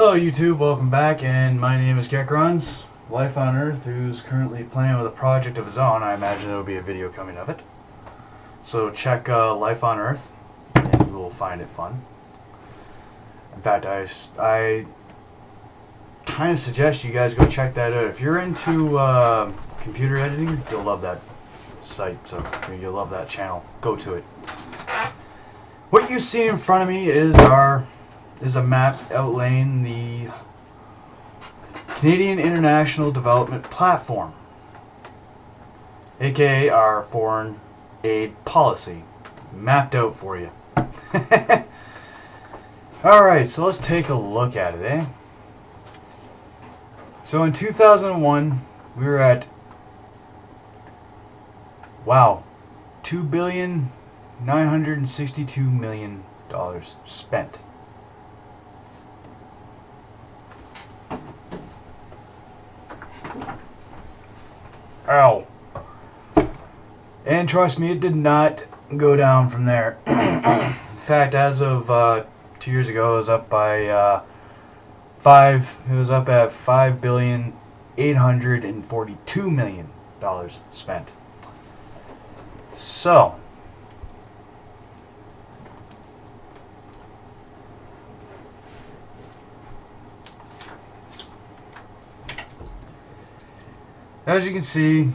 Hello YouTube, welcome back, and my name is Gekrons, Life on Earth, who's currently playing with a project of his own. I imagine there will be a video coming of it. So check Life on Earth, and you will find it fun. In fact, I kind of suggest you guys go check that out. If you're into computer editing, you'll love that site, so you'll love that channel. Go to it. What you see in front of me is a map outlining the Canadian International Development Platform, aka our foreign aid policy, mapped out for you. Alright, so let's take a look at it, eh? So in 2001, we were at, wow, $2,962,000,000 spent. Ow. And trust me, it did not go down from there. In fact, as of 2 years ago, it was up by It was up at $5,842,000,000 spent. So, as you can see,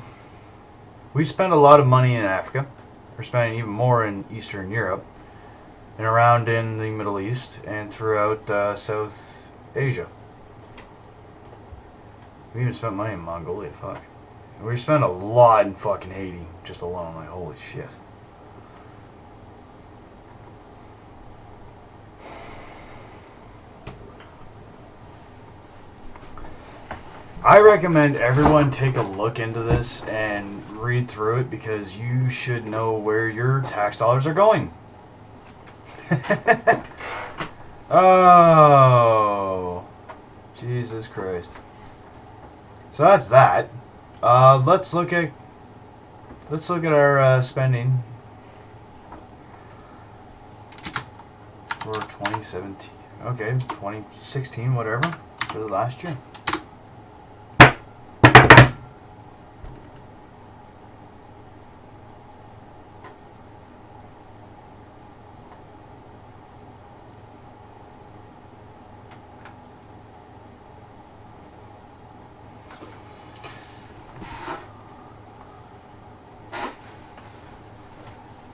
we spend a lot of money in Africa. We're spending even more in Eastern Europe and around in the Middle East and throughout South Asia. We even spent money in Mongolia, fuck. We spent a lot in fucking Haiti, just alone, like holy shit. I recommend everyone take a look into this and read through it because you should know where your tax dollars are going. Oh, Jesus Christ. So that's that. Let's look at our spending for 2017. Okay, 2016, whatever, for the last year.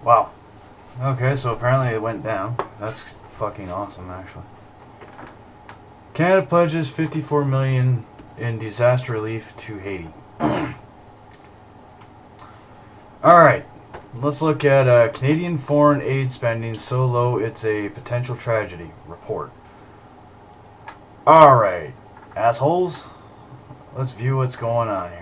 Wow. Okay, so apparently it went down. That's fucking awesome, actually. Canada pledges $54 million in disaster relief to Haiti. Alright, let's look at Canadian foreign aid spending so low it's a potential tragedy report. Alright, assholes, let's view what's going on here.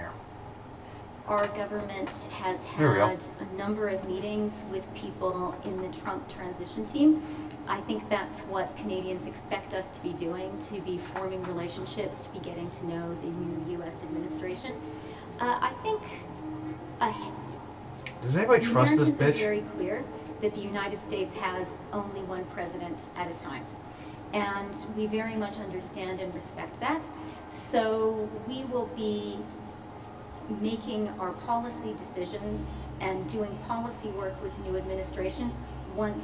Our government has had a number of meetings with people in the Trump transition team. I think that's what Canadians expect us to be doing, to be forming relationships, to be getting to know the new U.S. administration. I think does anybody trust this bitch? Americans are very clear that the United States has only one president at a time. And we very much understand and respect that. So we will be making our policy decisions and doing policy work with the new administration once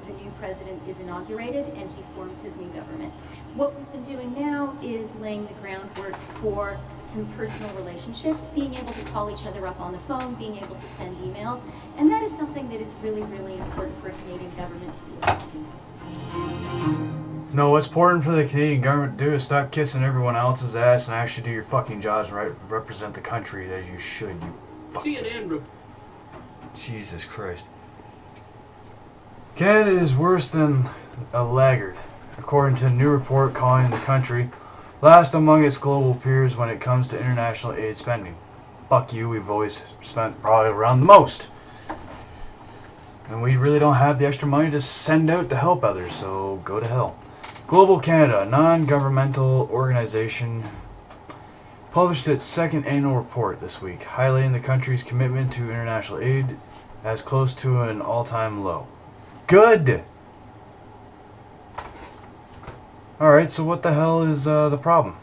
the new president is inaugurated and he forms his new government. What we've been doing now is laying the groundwork for some personal relationships, being able to call each other up on the phone, being able to send emails, and that is something that is really, really important for a Canadian government to be able to do. No, what's important for the Canadian government to do is stop kissing everyone else's ass and actually do your fucking jobs right, represent the country as you should, you CNN. Jesus Christ. Canada is worse than a laggard, according to a new report calling the country last among its global peers when it comes to international aid spending. Fuck you, we've always spent probably around the most. And we really don't have the extra money to send out to help others, so go to hell. Global Canada, a non-governmental organization, published its second annual report this week, highlighting the country's commitment to international aid as close to an all-time low. Good! Alright, so what the hell is the problem?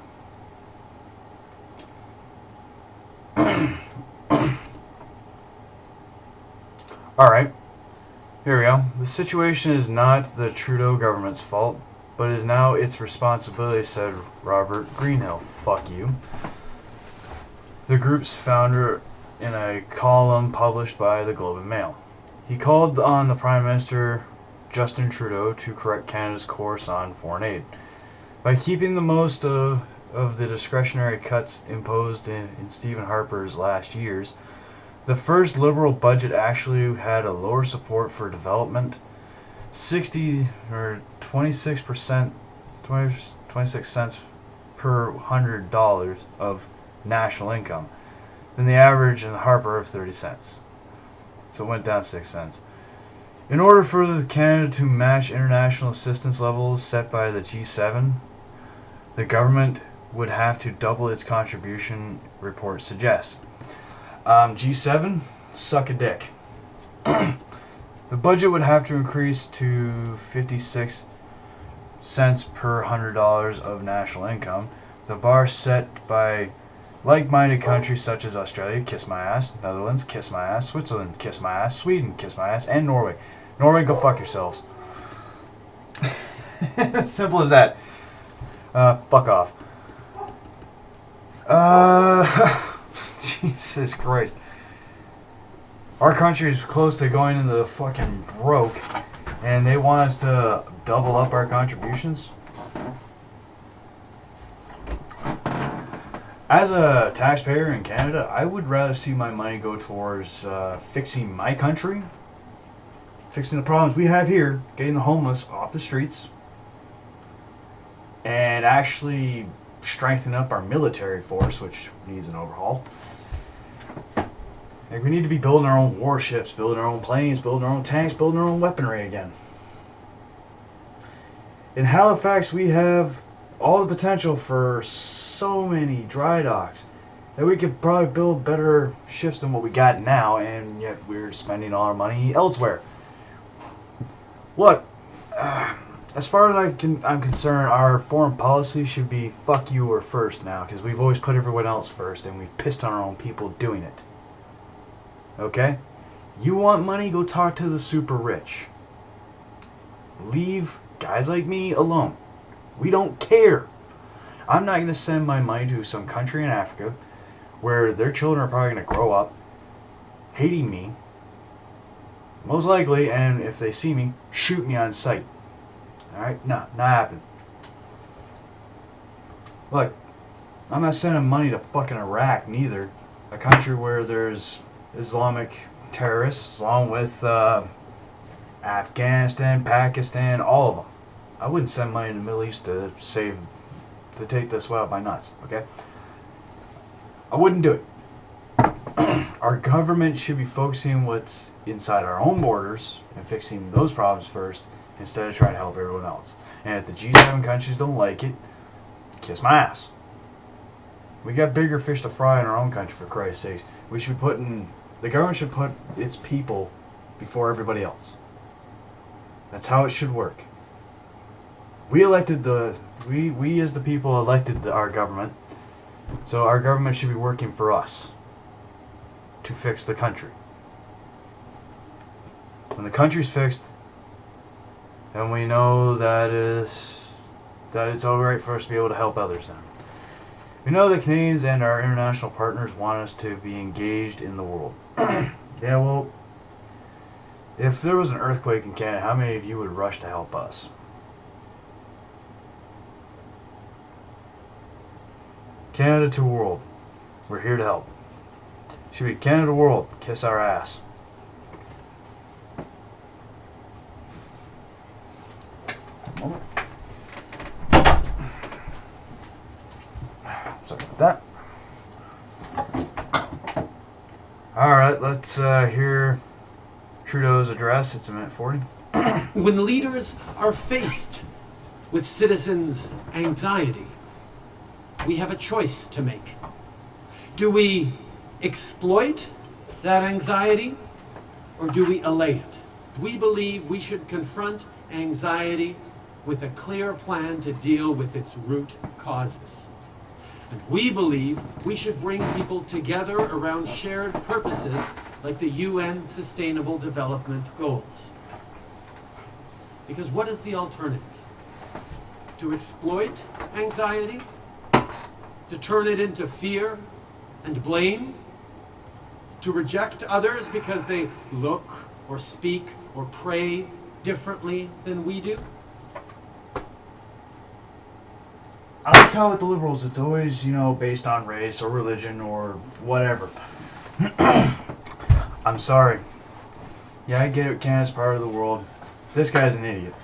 Alright, here we go. The situation is not the Trudeau government's fault, but is now its responsibility, said Robert Greenhill. Fuck you. The group's founder in a column published by the Globe and Mail. He called on the Prime Minister Justin Trudeau to correct Canada's course on foreign aid. By keeping the most of the discretionary cuts imposed in Stephen Harper's last years, the first Liberal budget actually had a lower support for development, 26%, 26 cents per $100 of national income, than the average in Harper of 30 cents. So it went down 6 cents. In order for Canada to match international assistance levels set by the G7, the government would have to double its contribution, reports suggest. G7, suck a dick. The budget would have to increase to 56 cents per $100 of national income, the bar set by like-minded countries such as Australia, kiss my ass, Netherlands, kiss my ass, Switzerland, kiss my ass, Sweden, kiss my ass, and Norway. Norway, go fuck yourselves. Simple as that. Fuck off. Jesus Christ. Our country is close to going into the fucking broke, and they want us to double up our contributions? As a taxpayer in Canada, I would rather see my money go towards fixing my country, fixing the problems we have here, getting the homeless off the streets, and actually strengthening up our military force, which needs an overhaul. Like, we need to be building our own warships, building our own planes, building our own tanks, building our own weaponry again. In Halifax, we have all the potential for so many dry docks that we could probably build better ships than what we got now, and yet we're spending all our money elsewhere. Look, as far as I'm concerned, our foreign policy should be fuck you or first now, because we've always put everyone else first, and we've pissed on our own people doing it. Okay? You want money? Go talk to the super rich. Leave guys like me alone. We don't care. I'm not going to send my money to some country in Africa where their children are probably going to grow up hating me, most likely, and if they see me, shoot me on sight. Alright? No, not happening. Look, I'm not sending money to fucking Iraq neither. A country where there's Islamic terrorists, along with Afghanistan, Pakistan, all of them. I wouldn't send money to the Middle East to take this way out my nuts, okay? I wouldn't do it. Our government should be focusing what's inside our own borders and fixing those problems first, instead of trying to help everyone else. And if the G7 countries don't like it, kiss my ass. We got bigger fish to fry in our own country, for Christ's sakes. The government should put its people before everybody else. That's how it should work. We as the people elected our government, so our government should be working for us to fix the country. When the country's fixed, then we know that it's alright for us to be able to help others then. We know the Canadians and our international partners want us to be engaged in the world. Yeah, well, if there was an earthquake in Canada, how many of you would rush to help us? Canada to world. We're here to help. Should be Canada to world. Kiss our ass. Moment. Sorry about that. Alright, let's hear Trudeau's address. It's a minute 40. When leaders are faced with citizens' anxiety, we have a choice to make. Do we exploit that anxiety, or do we allay it? We believe we should confront anxiety with a clear plan to deal with its root causes. And we believe we should bring people together around shared purposes like the UN Sustainable Development Goals. Because what is the alternative? To exploit anxiety? To turn it into fear and blame? To reject others because they look or speak or pray differently than we do? I like how with the liberals it's always, based on race or religion or whatever. I'm sorry. Yeah, I get it, Canada's part of the world. This guy's an idiot.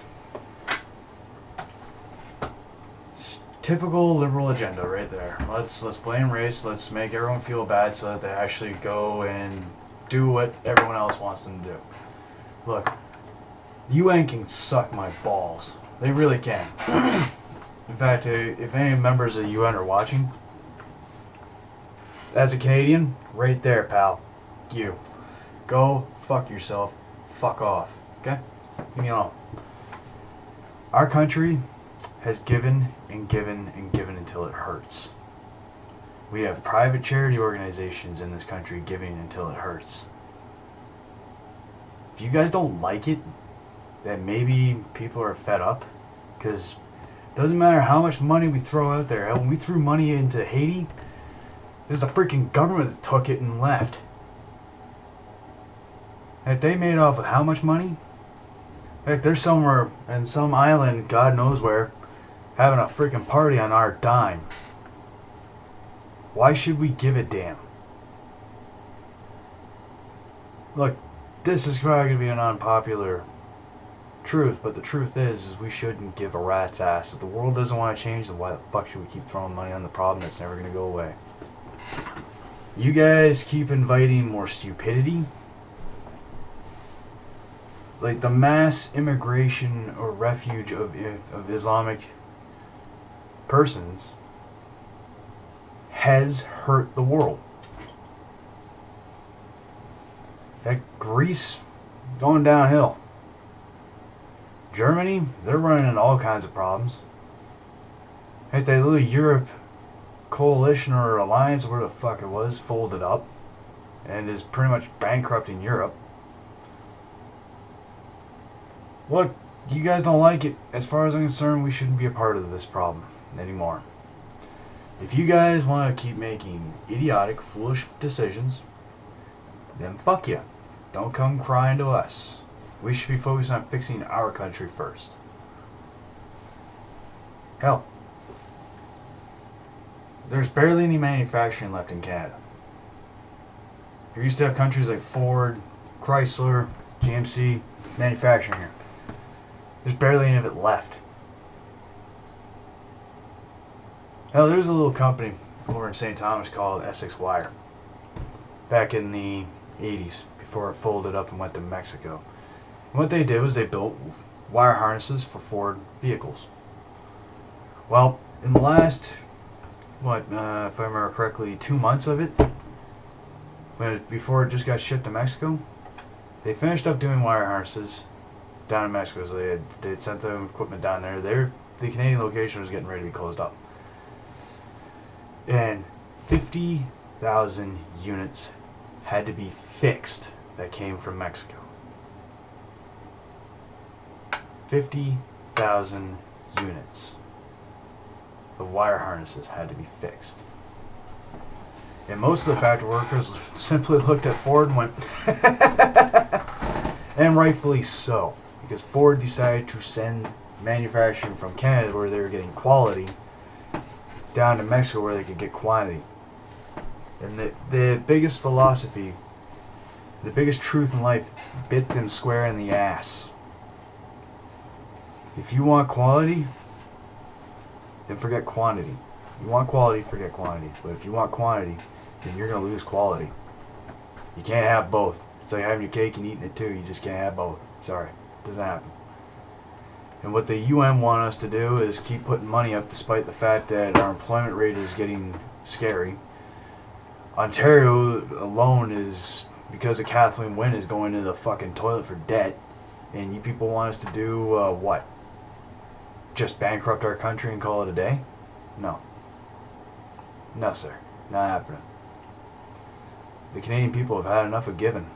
Typical liberal agenda right there. Let's blame race, let's make everyone feel bad so that they actually go and do what everyone else wants them to do. Look, the UN can suck my balls. They really can. In fact, if any members of the UN are watching, as a Canadian, right there, pal. You. Go fuck yourself. Fuck off. Okay? Leave me alone. Our country has given and given and given until it hurts. We have private charity organizations in this country giving until it hurts. If you guys don't like it, then maybe people are fed up. Because it doesn't matter how much money we throw out there. When we threw money into Haiti, it was the freaking government that took it and left. And they made off with how much money? Like they're somewhere in some island, God knows where, having a freaking party on our dime. Why should we give a damn? Look, this is probably going to be an unpopular truth, but the truth is we shouldn't give a rat's ass. If the world doesn't want to change, then why the fuck should we keep throwing money on the problem that's never going to go away? You guys keep inviting more stupidity. Like the mass immigration or refuge of Islamic persons has hurt the world. Heck, Greece going downhill. Germany, they're running into all kinds of problems. Heck, that little Europe coalition or alliance, where the fuck it was, folded up and is pretty much bankrupting Europe. Look, you guys don't like it. As far as I'm concerned, we shouldn't be a part of this problem anymore. If you guys want to keep making idiotic, foolish decisions, then fuck you. Don't come crying to us. We should be focused on fixing our country first. Hell, there's barely any manufacturing left in Canada. You used to have countries like Ford, Chrysler, GMC manufacturing here. There's barely any of it left. Hell, there's a little company over in St. Thomas called Essex Wire. Back in the 80s, before it folded up and went to Mexico. And what they did was they built wire harnesses for Ford vehicles. Well, in the last, if I remember correctly, 2 months of it, before it just got shipped to Mexico, they finished up doing wire harnesses down in Mexico. So they had sent the equipment down there. The Canadian location was getting ready to be closed up. And 50,000 units had to be fixed that came from Mexico. 50,000 units of wire harnesses had to be fixed. And most of the factory workers simply looked at Ford and went, and rightfully so, because Ford decided to send manufacturing from Canada, where they were getting quality, down to Mexico where they could get quantity. And the biggest philosophy, the biggest truth in life, bit them square in the ass. If you want quality, then forget quantity. You want quality, forget quantity. But if you want quantity, then you're going to lose quality. You can't have both. It's like having your cake and eating it too. You just can't have both. Sorry. It doesn't happen. And what the UN want us to do is keep putting money up despite the fact that our employment rate is getting scary. Ontario alone is, because of Kathleen Wynne, is going to the fucking toilet for debt. And you people want us to do what? just bankrupt our country and call it a day? No. No, sir. Not happening. The Canadian people have had enough of giving.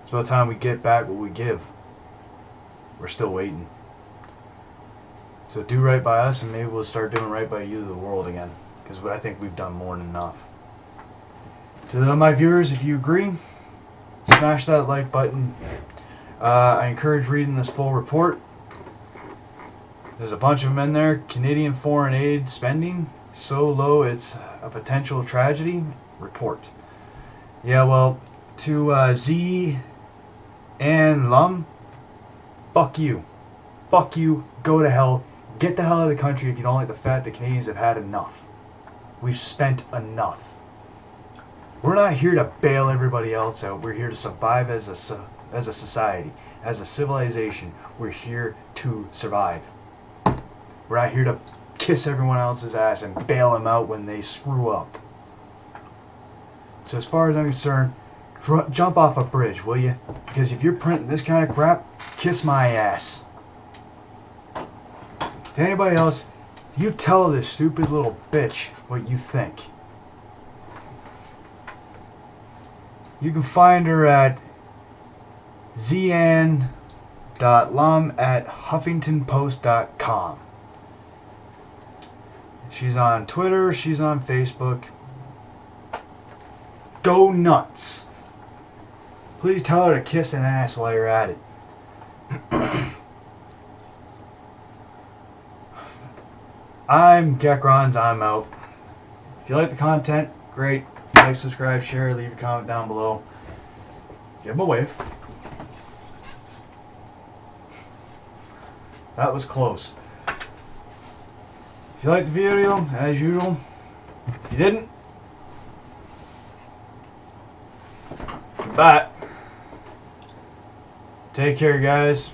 It's about time we get back what we give. We're still waiting. So do right by us, and maybe we'll start doing right by you, the world, again. Because I think we've done more than enough. To my viewers, if you agree, smash that like button. I encourage reading this full report. There's a bunch of them in there. Canadian foreign aid spending so low it's a potential tragedy. Report. Yeah, well, to Z and Lum, fuck you. Fuck you. Go to hell. Get the hell out of the country if you don't like the fact that Canadians have had enough. We've spent enough. We're not here to bail everybody else out. We're here to survive as a society, as a civilization. We're here to survive. We're not here to kiss everyone else's ass and bail them out when they screw up. So as far as I'm concerned, jump off a bridge, will you? Because if you're printing this kind of crap, kiss my ass. To anybody else, you tell this stupid little bitch what you think. You can find her at zian.lum@huffingtonpost.com. She's on Twitter, she's on Facebook. Go nuts. Please tell her to kiss an ass while you're at it. I'm Gekrons, I'm out. If you like the content, great. Like, subscribe, share, leave a comment down below. Give him a wave. That was close. If you liked the video, as usual, if you didn't, goodbye. Take care, guys.